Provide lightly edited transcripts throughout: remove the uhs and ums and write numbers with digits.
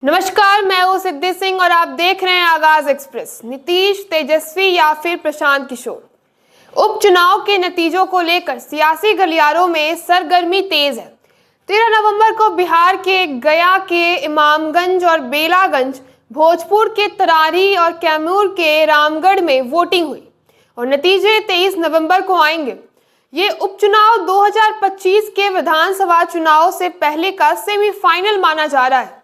नमस्कार, मैं हूं सिद्धि सिंह और आप देख रहे हैं आगाज एक्सप्रेस। नीतीश, तेजस्वी या फिर प्रशांत किशोर। उपचुनाव के नतीजों को लेकर सियासी गलियारों में सरगर्मी तेज है। 13 नवंबर को बिहार के गया के इमामगंज और बेलागंज, भोजपुर के तरारी और कैमूर के रामगढ़ में वोटिंग हुई और नतीजे 23 नवंबर को आएंगे। ये उपचुनाव 2025 के विधानसभा चुनाव से पहले का सेमीफाइनल माना जा रहा है।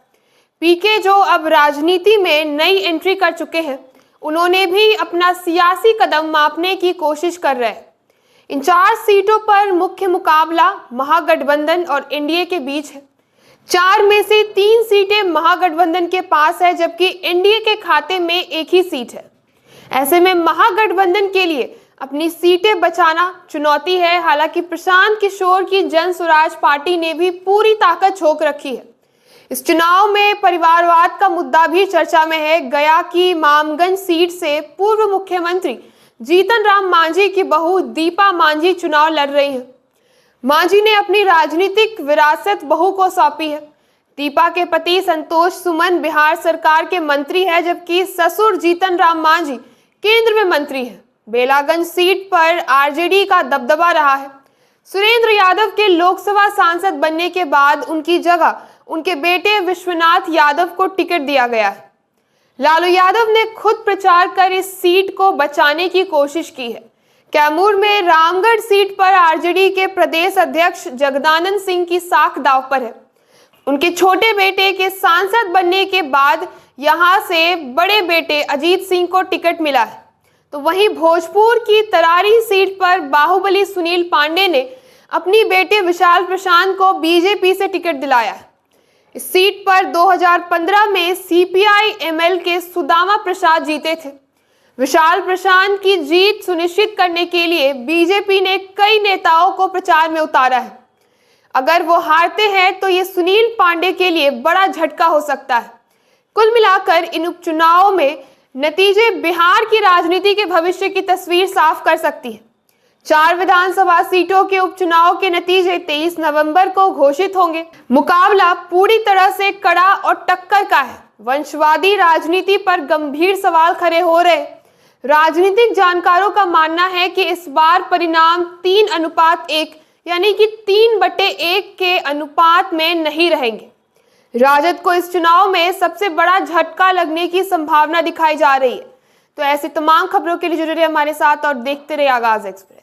पीके, जो अब राजनीति में नई एंट्री कर चुके हैं, उन्होंने भी अपना सियासी कदम मापने की कोशिश कर रहे हैं। इन 4 सीटों पर मुख्य मुकाबला महागठबंधन और एनडीए के बीच है। 4 में से 3 सीटें महागठबंधन के पास है, जबकि एनडीए के खाते में एक ही सीट है। ऐसे में महागठबंधन के लिए अपनी सीटें बचाना चुनौती है। हालांकि प्रशांत किशोर की जन स्वराज पार्टी ने भी पूरी ताकत झोंक रखी है। इस चुनाव में परिवारवाद का मुद्दा भी चर्चा में है। गया की इमामगंज सीट से पूर्व मुख्यमंत्री जीतन राम मांझी की बहू दीपा मांझी चुनाव लड़ रही हैं। मांझी ने अपनी राजनीतिक विरासत बहू को सौंपी है। दीपा के पति संतोष सुमन बिहार सरकार के मंत्री है, जबकि ससुर जीतन राम मांझी केंद्र में मंत्री है। बेलागंज सीट पर आरजेडी का दबदबा रहा है। सुरेंद्र यादव के लोकसभा सांसद बनने के बाद उनकी जगह उनके बेटे विश्वनाथ यादव को टिकट दिया गया है। लालू यादव ने खुद प्रचार कर इस सीट को बचाने की कोशिश की है। कैमूर में रामगढ़ सीट पर आरजेडी के प्रदेश अध्यक्ष जगदानंद सिंह की साख दांव पर है। उनके छोटे बेटे के सांसद बनने के बाद यहां से बड़े बेटे अजीत सिंह को टिकट मिला है। तो वहीं भोजपुर की तरारी सीट पर बाहुबली सुनील पांडे ने अपनी बेटे विशाल प्रशांत को बीजेपी से टिकट दिलाया है। इस सीट पर 2015 में सीपीआई एमएल के सुदामा प्रसाद जीते थे। विशाल प्रशांत की जीत सुनिश्चित करने के लिए बीजेपी ने कई नेताओं को प्रचार में उतारा है। अगर वो हारते हैं तो ये सुनील पांडे के लिए बड़ा झटका हो सकता है। कुल मिलाकर इन उपचुनावों में नतीजे बिहार की राजनीति के भविष्य की तस्वीर साफ कर सकती है। 4 विधानसभा सीटों के उपचुनाव के नतीजे 23 नवंबर को घोषित होंगे। मुकाबला पूरी तरह से कड़ा और टक्कर का है। वंशवादी राजनीति पर गंभीर सवाल खड़े हो रहे। राजनीतिक जानकारों का मानना है कि इस बार परिणाम 3:1 यानी कि 3/1 के अनुपात में नहीं रहेंगे। राजद को इस चुनाव में सबसे बड़ा झटका लगने की संभावना दिखाई जा रही है। तो ऐसी तमाम खबरों के लिए जुड़े रहिए हमारे साथ और देखते रहिए आगाज एक्सप्रेस।